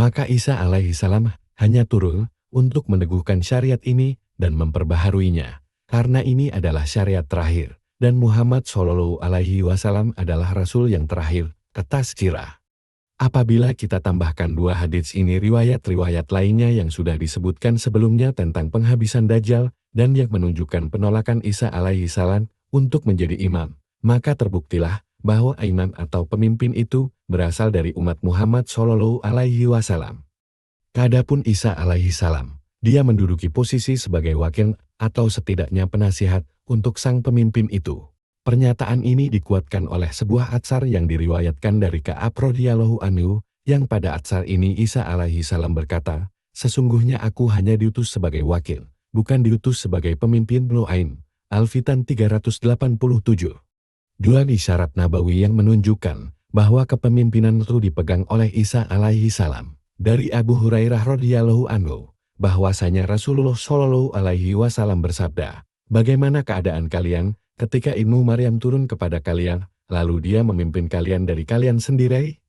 Maka Isa alaihi salam hanya turun untuk meneguhkan syariat ini dan memperbaharuinya, karena ini adalah syariat terakhir, dan Muhammad Shallallahu Alaihi Wasallam adalah Rasul yang terakhir, kata Sirah. Apabila kita tambahkan dua hadits ini riwayat-riwayat lainnya yang sudah disebutkan sebelumnya tentang penghabisan Dajjal dan yang menunjukkan penolakan Isa alaihi salam untuk menjadi imam, maka terbuktilah bahwa imam atau pemimpin itu berasal dari umat Muhammad Shallallahu Alaihi Wasallam. Adapun Isa alaihi salam, dia menduduki posisi sebagai wakil atau setidaknya penasihat untuk sang pemimpin itu. Pernyataan ini dikuatkan oleh sebuah atsar yang diriwayatkan dari Ka'ab radhiyallahu anhu, yang pada atsar ini Isa alaihi salam berkata, "Sesungguhnya aku hanya diutus sebagai wakil, bukan diutus sebagai pemimpin." Nu'aim, Al-Fitan 387. Dua isyarat nabawi yang menunjukkan bahwa kepemimpinan itu dipegang oleh Isa alaihi salam. Dari Abu Hurairah radhiyallahu anhu, bahwasanya Rasulullah Shallallahu Alaihi Wasallam bersabda, "Bagaimana keadaan kalian ketika Ibnu Maryam turun kepada kalian, lalu dia memimpin kalian dari kalian sendiri?"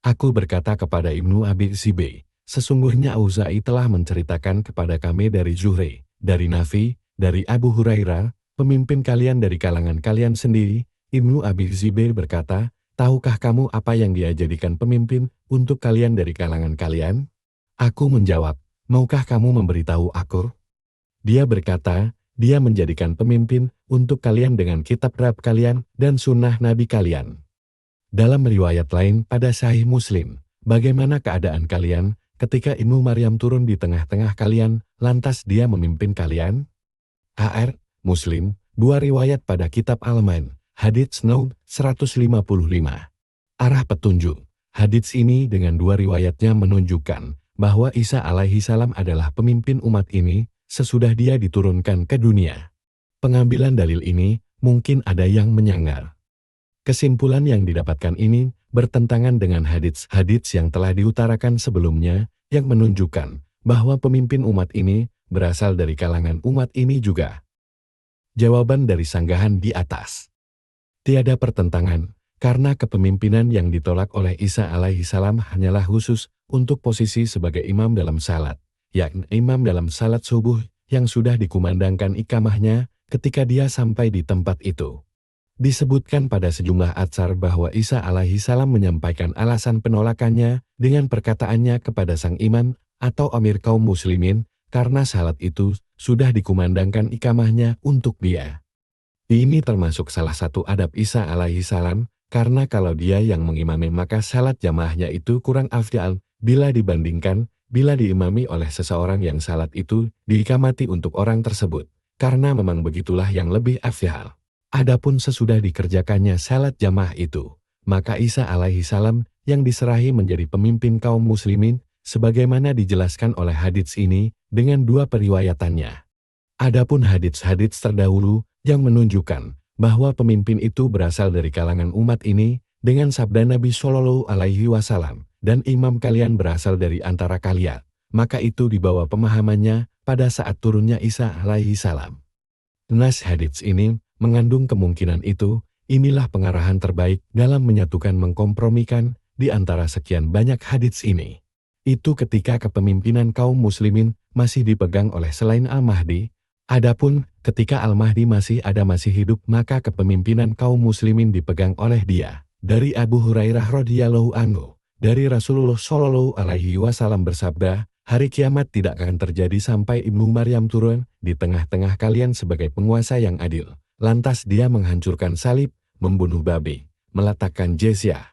Aku berkata kepada Ibnu Abi Zibe, "Sesungguhnya Auza'i telah menceritakan kepada kami dari Zuhri, dari Nafi, dari Abu Hurairah, pemimpin kalian dari kalangan kalian sendiri." Ibnu Abi Zibe berkata, "Tahukah kamu apa yang dia jadikan pemimpin untuk kalian dari kalangan kalian?" Aku menjawab, "Maukah kamu memberitahu aku?" Dia berkata, "Dia menjadikan pemimpin untuk kalian dengan kitab Rab kalian dan sunnah Nabi kalian." Dalam riwayat lain pada Sahih Muslim, "Bagaimana keadaan kalian ketika Ibnu Maryam turun di tengah-tengah kalian, lantas dia memimpin kalian?" AR Muslim, dua riwayat pada kitab Al-Man, Hadits No. 155. Arah petunjuk. Hadits ini dengan dua riwayatnya menunjukkan bahwa Isa alaihi salam adalah pemimpin umat ini sesudah dia diturunkan ke dunia. Pengambilan dalil ini mungkin ada yang menyanggar. Kesimpulan yang didapatkan ini bertentangan dengan hadits-hadits yang telah diutarakan sebelumnya yang menunjukkan bahwa pemimpin umat ini berasal dari kalangan umat ini juga. Jawaban dari sanggahan di atas. Tiada pertentangan, karena kepemimpinan yang ditolak oleh Isa alaihi salam hanyalah khusus untuk posisi sebagai imam dalam salat, yakni imam dalam salat subuh yang sudah dikumandangkan ikamahnya ketika dia sampai di tempat itu. Disebutkan pada sejumlah atsar bahwa Isa alaihi salam menyampaikan alasan penolakannya dengan perkataannya kepada sang imam atau amir kaum muslimin, karena salat itu sudah dikumandangkan ikamahnya untuk dia. Ini termasuk salah satu adab Isa alaihi salam, karena kalau dia yang mengimami maka salat jamaahnya itu kurang afdal bila diimami oleh seseorang yang salat itu diikamati untuk orang tersebut, karena memang begitulah yang lebih afdal. Adapun sesudah dikerjakannya salat jamaah itu, maka Isa alaihi salam yang diserahi menjadi pemimpin kaum muslimin, sebagaimana dijelaskan oleh hadits ini dengan dua periwayatannya. Adapun hadits-hadits terdahulu yang menunjukkan bahwa pemimpin itu berasal dari kalangan umat ini dengan sabda Nabi Shallallahu Alaihi Wasallam, "Dan imam kalian berasal dari antara kalian," maka itu dibawa pemahamannya pada saat turunnya Isa alaihi salam. Nas hadits ini mengandung kemungkinan itu. Inilah pengarahan terbaik dalam menyatukan mengkompromikan di antara sekian banyak hadits ini. Itu ketika kepemimpinan kaum muslimin masih dipegang oleh selain Al-Mahdi. Adapun ketika Al-Mahdi masih hidup, maka kepemimpinan kaum muslimin dipegang oleh dia. Dari Abu Hurairah radhiyallahu anhu, dari Rasulullah Shallallahu Alaihi Wasallam bersabda, "Hari kiamat tidak akan terjadi sampai Ibnu Maryam turun di tengah-tengah kalian sebagai penguasa yang adil. Lantas dia menghancurkan salib, membunuh babi, meletakkan jizyah.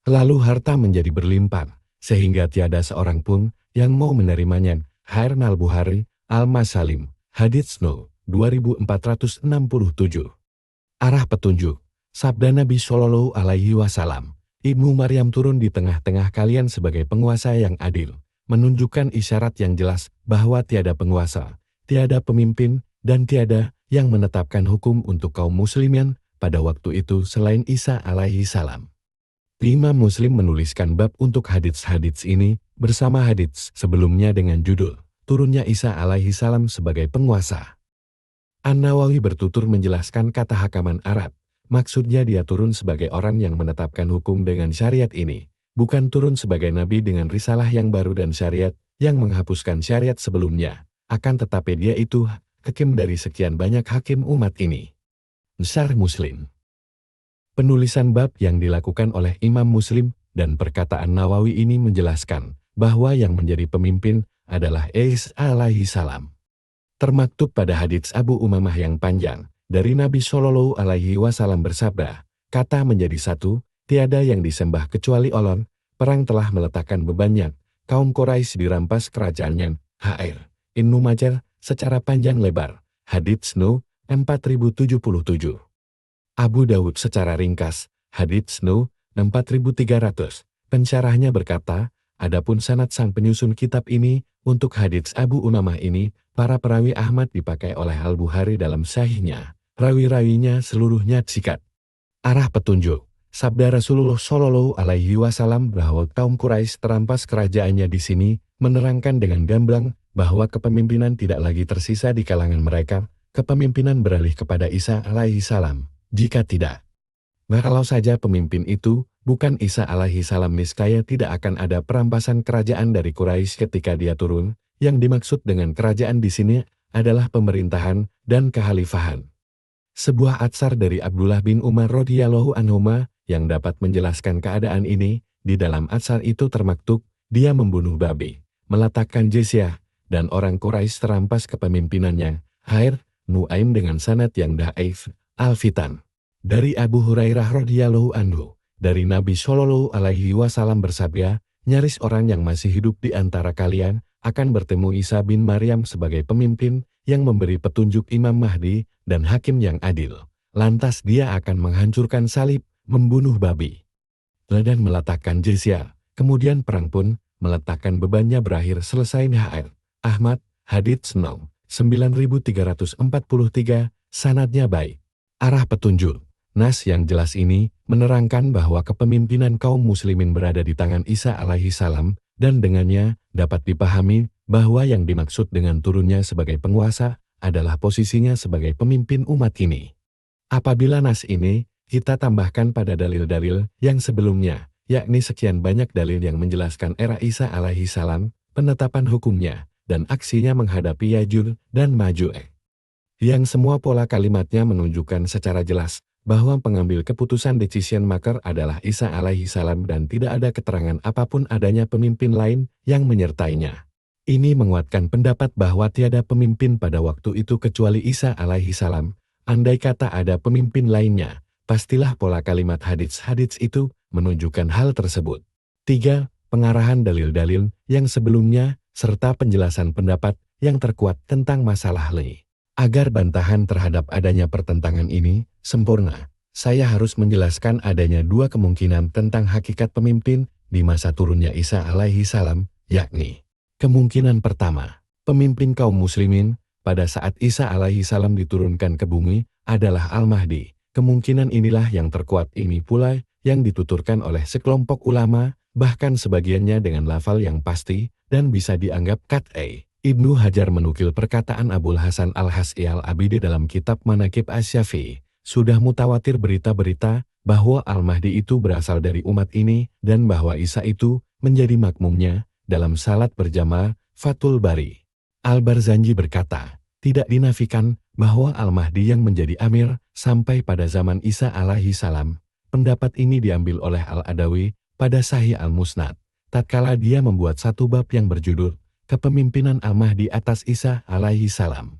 Lalu harta menjadi berlimpah, sehingga tiada seorang pun yang mau menerimanya." Hair Al-Bukhari, Al-Masalim, Hadits No. 2467. Arah petunjuk. Sabda Nabi Shallallahu Alaihi Wasallam, "Ibnu Maryam turun di tengah-tengah kalian sebagai penguasa yang adil," menunjukkan isyarat yang jelas bahwa tiada penguasa, tiada pemimpin, dan tiada yang menetapkan hukum untuk kaum muslimin pada waktu itu selain Isa alaihi salam. Imam Muslim menuliskan bab untuk hadits-hadits ini bersama hadits sebelumnya dengan judul "Turunnya Isa alaihi salam sebagai penguasa." An-Nawawi bertutur menjelaskan kata hakaman Arab, maksudnya dia turun sebagai orang yang menetapkan hukum dengan syariat ini, bukan turun sebagai nabi dengan risalah yang baru dan syariat yang menghapuskan syariat sebelumnya. Akan tetapi dia itu hakim dari sekian banyak hakim umat ini. Syarh Muslim. Penulisan bab yang dilakukan oleh Imam Muslim dan perkataan Nawawi ini menjelaskan bahwa yang menjadi pemimpin adalah Isa alaihi salam. Termaktub pada hadits Abu Umamah yang panjang dari Nabi Shallallahu Alaihi Wasallam bersabda, kata menjadi satu, tiada yang disembah kecuali Allah. Perang telah meletakkan bebannya. Kaum Quraisy dirampas kerajaannya. Hr. Ibnu Majah secara panjang lebar. Hadits Nu 4077. Abu Daud secara ringkas. Hadits Nu 4300. Pensyarahnya berkata, adapun sanad sang penyusun kitab ini untuk hadits Abu Umamah ini, para perawi Ahmad dipakai oleh Al-Bukhari dalam sahihnya. Rawi-rawinya seluruhnya tsikat. Arah petunjuk. Sabda Rasulullah Shallallahu Alaihi Wasallam bahwa kaum Quraisy terampas kerajaannya di sini menerangkan dengan gamblang bahwa kepemimpinan tidak lagi tersisa di kalangan mereka. Kepemimpinan beralih kepada Isa alaihi salam. Jika tidak, kalau saja pemimpin itu bukan Isa alaihi salam, niscaya tidak akan ada perampasan kerajaan dari Quraisy ketika dia turun. Yang dimaksud dengan kerajaan di sini adalah pemerintahan dan kekhalifahan. Sebuah atsar dari Abdullah bin Umar radhiyallahu anhuma yang dapat menjelaskan keadaan ini, di dalam atsar itu termaktub, dia membunuh babi, meletakkan jizyah, dan orang Quraisy terampas kepemimpinannya. Hr. Nuaim dengan sanad yang dhaif. Al-Fitan. Dari Abu Hurairah radhiyallahu anhu, dari Nabi Shallallahu Alaihi Wasallam bersabda, nyaris orang yang masih hidup di antara kalian akan bertemu Isa bin Maryam sebagai pemimpin yang memberi petunjuk Imam Mahdi dan hakim yang adil. Lantas dia akan menghancurkan salib, membunuh babi, dan meletakkan jizyah. Kemudian perang pun meletakkan bebannya berakhir selesai. Hr. Ahmad, hadits 9343, sanadnya baik. Arah petunjuk. Nas yang jelas ini menerangkan bahwa kepemimpinan kaum muslimin berada di tangan Isa alaihi salam, dan dengannya dapat dipahami bahwa yang dimaksud dengan turunnya sebagai penguasa adalah posisinya sebagai pemimpin umat ini. Apabila nas ini kita tambahkan pada dalil-dalil yang sebelumnya, yakni sekian banyak dalil yang menjelaskan era Isa alaihi salam, penetapan hukumnya, dan aksinya menghadapi Ya'juj dan Ma'juj, yang semua pola kalimatnya menunjukkan secara jelas bahwa pengambil keputusan decision maker adalah Isa alaihi salam dan tidak ada keterangan apapun adanya pemimpin lain yang menyertainya. Ini menguatkan pendapat bahwa tiada pemimpin pada waktu itu kecuali Isa alaihi salam. Andai kata ada pemimpin lainnya, pastilah pola kalimat hadits-hadits itu menunjukkan hal tersebut. 3. Pengarahan dalil-dalil yang sebelumnya, serta penjelasan pendapat yang terkuat tentang masalah li. Agar bantahan terhadap adanya pertentangan ini sempurna, saya harus menjelaskan adanya dua kemungkinan tentang hakikat pemimpin di masa turunnya Isa alaihi salam, yakni kemungkinan pertama, pemimpin kaum muslimin pada saat Isa alaihi salam diturunkan ke bumi adalah Al-Mahdi. Kemungkinan inilah yang terkuat ini pula yang dituturkan oleh sekelompok ulama, bahkan sebagiannya dengan lafal yang pasti dan bisa dianggap qat'i. Ibnu Hajar menukil perkataan Abul Hasan Al-Has'i Al-Abidi dalam kitab Manaqib Asy-Syafi'i. Sudah mutawatir berita-berita bahwa Al-Mahdi itu berasal dari umat ini dan bahwa Isa itu menjadi makmumnya dalam salat berjamaah. Fathul Bari. Al-Barzanji berkata, tidak dinafikan bahwa Al-Mahdi yang menjadi amir sampai pada zaman Isa alaihi salam. Pendapat ini diambil oleh Al-Adawi pada Sahih Al-Musnad, tatkala dia membuat satu bab yang berjudul Kepemimpinan Al-Mahdi atas Isa alaihi salam.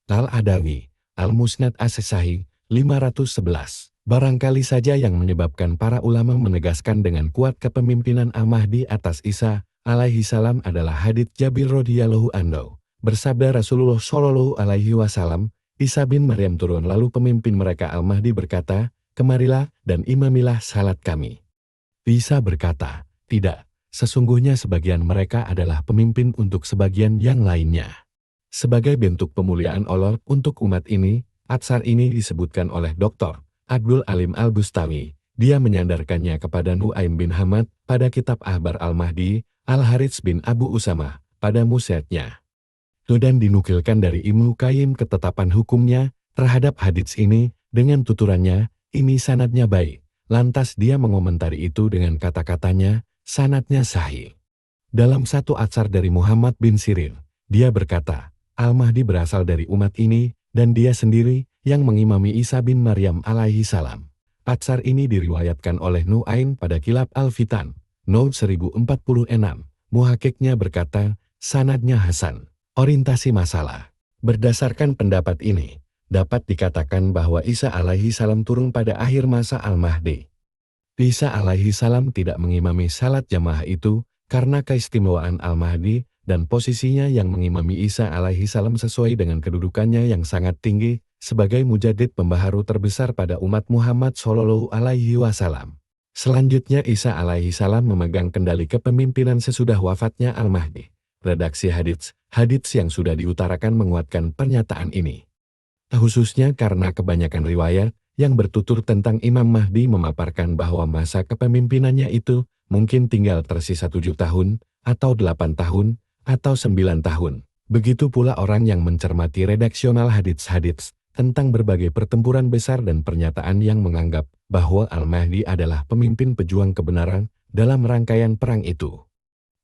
Al-Adawi, Al-Musnad As-Sahih 511. Barangkali saja yang menyebabkan para ulama menegaskan dengan kuat kepemimpinan Al-Mahdi atas Isa alaihi salam adalah hadits Jabir radhiyallahu anhu. Bersabda Rasulullah Shallallahu Alaihi Wasallam, Isa bin Maryam turun lalu pemimpin mereka Al-Mahdi berkata, kemarilah dan imamilah salat kami. Isa berkata, tidak. Sesungguhnya sebagian mereka adalah pemimpin untuk sebagian yang lainnya. Sebagai bentuk pemuliaan Allah untuk umat ini, atsar ini disebutkan oleh Dr. Abdul Alim Al-Bustawi. Dia menyandarkannya kepada Nuaim bin Hamad pada kitab Ahbar Al-Mahdi, Al-Harits bin Abu Usamah pada musyadnya. Dan dinukilkan dari Ibnu Qayyim ketetapan hukumnya terhadap hadits ini dengan tuturannya, ini sanadnya baik. Lantas dia mengomentari itu dengan kata-katanya, sanadnya sahih. Dalam satu atsar dari Muhammad bin Sirin, dia berkata, Al-Mahdi berasal dari umat ini, dan dia sendiri yang mengimami Isa bin Maryam alaihi salam. Atsar ini diriwayatkan oleh Nu'ain pada Kilab Al-Fitan, Note 1046. Muhakiknya berkata, sanadnya Hasan. Orientasi masalah. Berdasarkan pendapat ini, dapat dikatakan bahwa Isa alaihi salam turun pada akhir masa Al-Mahdi. Isa alaihi salam tidak mengimami salat jamaah itu, karena keistimewaan Al-Mahdi dan posisinya yang mengimami Isa alaihi salam sesuai dengan kedudukannya yang sangat tinggi sebagai mujadid pembaharu terbesar pada umat Muhammad Shallallahu Alaihi Wasallam. Selanjutnya Isa alaihi salam memegang kendali kepemimpinan sesudah wafatnya Al-Mahdi. Redaksi hadits yang sudah diutarakan menguatkan pernyataan ini. Khususnya karena kebanyakan riwayat yang bertutur tentang Imam Mahdi memaparkan bahwa masa kepemimpinannya itu mungkin tinggal tersisa 7 tahun, atau 8 tahun, atau 9 tahun. Begitu pula orang yang mencermati redaksional hadits tentang berbagai pertempuran besar dan pernyataan yang menganggap bahwa Al-Mahdi adalah pemimpin pejuang kebenaran dalam rangkaian perang itu.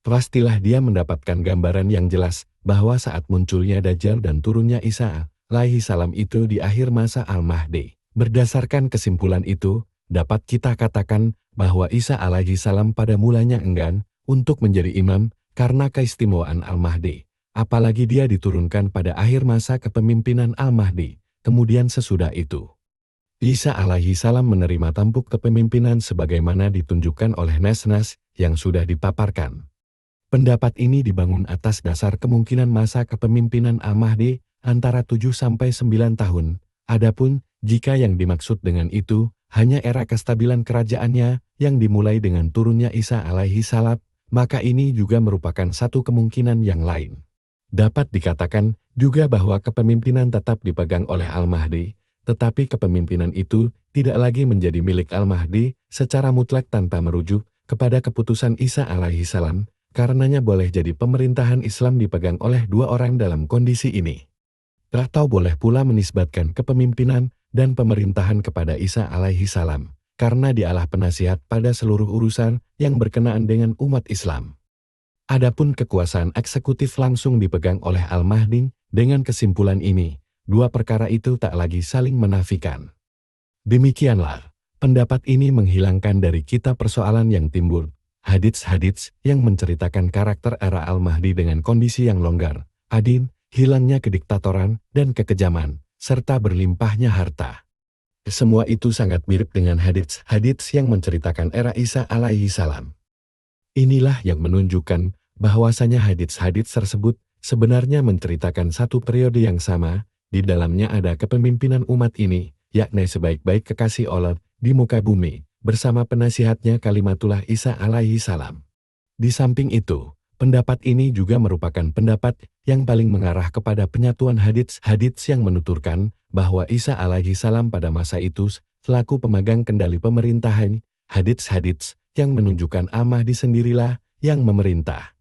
Pastilah dia mendapatkan gambaran yang jelas bahwa saat munculnya Dajjal dan turunnya Isa alaihi salam itu di akhir masa Al-Mahdi. Berdasarkan kesimpulan itu, dapat kita katakan bahwa Isa alaihi salam pada mulanya enggan untuk menjadi imam karena keistimewaan Al-Mahdi. Apalagi dia diturunkan pada akhir masa kepemimpinan Al-Mahdi. Kemudian sesudah itu, Isa alaihi salam menerima tampuk kepemimpinan sebagaimana ditunjukkan oleh nas-nas yang sudah dipaparkan. Pendapat ini dibangun atas dasar kemungkinan masa kepemimpinan Al-Mahdi antara 7-9 tahun. Adapun, jika yang dimaksud dengan itu hanya era kestabilan kerajaannya yang dimulai dengan turunnya Isa alaihi salam, maka ini juga merupakan satu kemungkinan yang lain. Dapat dikatakan juga bahwa kepemimpinan tetap dipegang oleh Al-Mahdi, tetapi kepemimpinan itu tidak lagi menjadi milik Al-Mahdi secara mutlak tanpa merujuk kepada keputusan Isa alaihi salam, karenanya boleh jadi pemerintahan Islam dipegang oleh 2 orang dalam kondisi ini. Atau boleh pula menisbatkan kepemimpinan dan pemerintahan kepada Isa alaihi salam, karena dialah penasihat pada seluruh urusan yang berkenaan dengan umat Islam. Adapun kekuasaan eksekutif langsung dipegang oleh Al-Mahdi, dengan kesimpulan ini, 2 perkara itu tak lagi saling menafikan. Demikianlah, pendapat ini menghilangkan dari kita persoalan yang timbul, hadits yang menceritakan karakter era Al-Mahdi dengan kondisi yang longgar, adil, hilangnya kediktatoran dan kekejaman, serta berlimpahnya harta. Semua itu sangat mirip dengan hadits yang menceritakan era Isa alaihi salam. Inilah yang menunjukkan bahwasanya hadits tersebut sebenarnya menceritakan satu periode yang sama, di dalamnya ada kepemimpinan umat ini, yakni sebaik-baik kekasih Allah di muka bumi, bersama penasihatnya Kalimatullah Isa alaihi salam. Di samping itu, pendapat ini juga merupakan pendapat yang paling mengarah kepada penyatuan hadits yang menuturkan bahwa Isa alaihi salam pada masa itu selaku pemegang kendali pemerintahan, hadits yang menunjukkan Al-Mahdi sendirilah yang memerintah.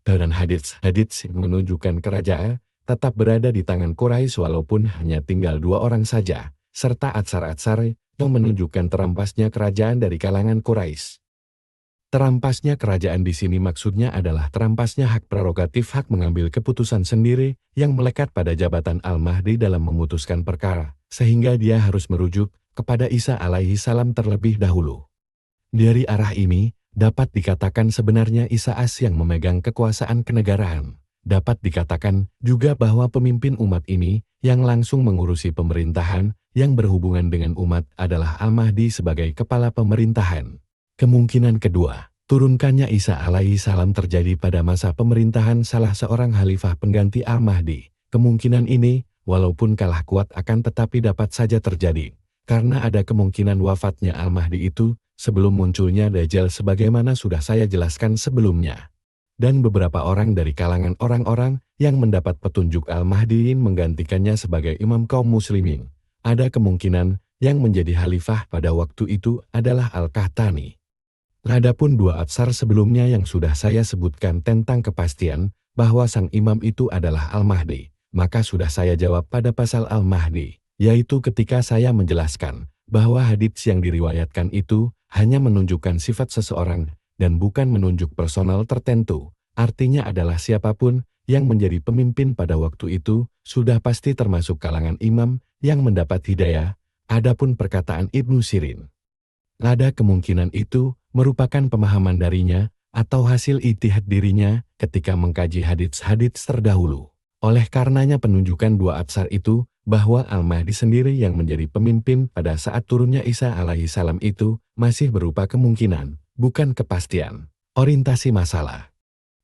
Dan hadits yang menunjukkan kerajaan tetap berada di tangan Quraisy walaupun hanya tinggal 2 orang saja, serta atsar yang menunjukkan terampasnya kerajaan dari kalangan Quraisy. Terampasnya kerajaan di sini maksudnya adalah terampasnya hak prerogatif hak mengambil keputusan sendiri yang melekat pada jabatan Al-Mahdi dalam memutuskan perkara, sehingga dia harus merujuk kepada Isa alaihi salam terlebih dahulu. Dari arah ini, dapat dikatakan sebenarnya Isa yang memegang kekuasaan kenegaraan. Dapat dikatakan juga bahwa pemimpin umat ini yang langsung mengurusi pemerintahan yang berhubungan dengan umat adalah Al-Mahdi sebagai kepala pemerintahan. Kemungkinan kedua, turunkannya Isa alaihi salam terjadi pada masa pemerintahan salah seorang khalifah pengganti Al-Mahdi. Kemungkinan ini, walaupun kalah kuat akan tetapi dapat saja terjadi, karena ada kemungkinan wafatnya Al-Mahdi itu sebelum munculnya Dajjal sebagaimana sudah saya jelaskan sebelumnya. Dan beberapa orang dari kalangan orang-orang yang mendapat petunjuk Al-Mahdiin menggantikannya sebagai imam kaum muslimin. Ada kemungkinan yang menjadi khalifah pada waktu itu adalah Al-Qahtani. Adapun 2 atsar sebelumnya yang sudah saya sebutkan tentang kepastian bahwa sang imam itu adalah Al-Mahdi, maka sudah saya jawab pada pasal Al-Mahdi, yaitu ketika saya menjelaskan bahwa hadits yang diriwayatkan itu hanya menunjukkan sifat seseorang dan bukan menunjuk personal tertentu. Artinya adalah siapapun yang menjadi pemimpin pada waktu itu sudah pasti termasuk kalangan imam yang mendapat hidayah. Adapun perkataan Ibnu Sirin, ada kemungkinan itu merupakan pemahaman darinya atau hasil ijtihad dirinya ketika mengkaji hadits-hadits terdahulu. Oleh karenanya penunjukan dua absar itu bahwa Al-Mahdi sendiri yang menjadi pemimpin pada saat turunnya Isa alaihi salam itu masih berupa kemungkinan, bukan kepastian. Orientasi masalah.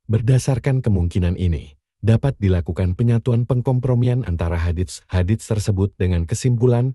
Berdasarkan kemungkinan ini, dapat dilakukan penyatuan pengkompromian antara hadits-hadits tersebut dengan kesimpulan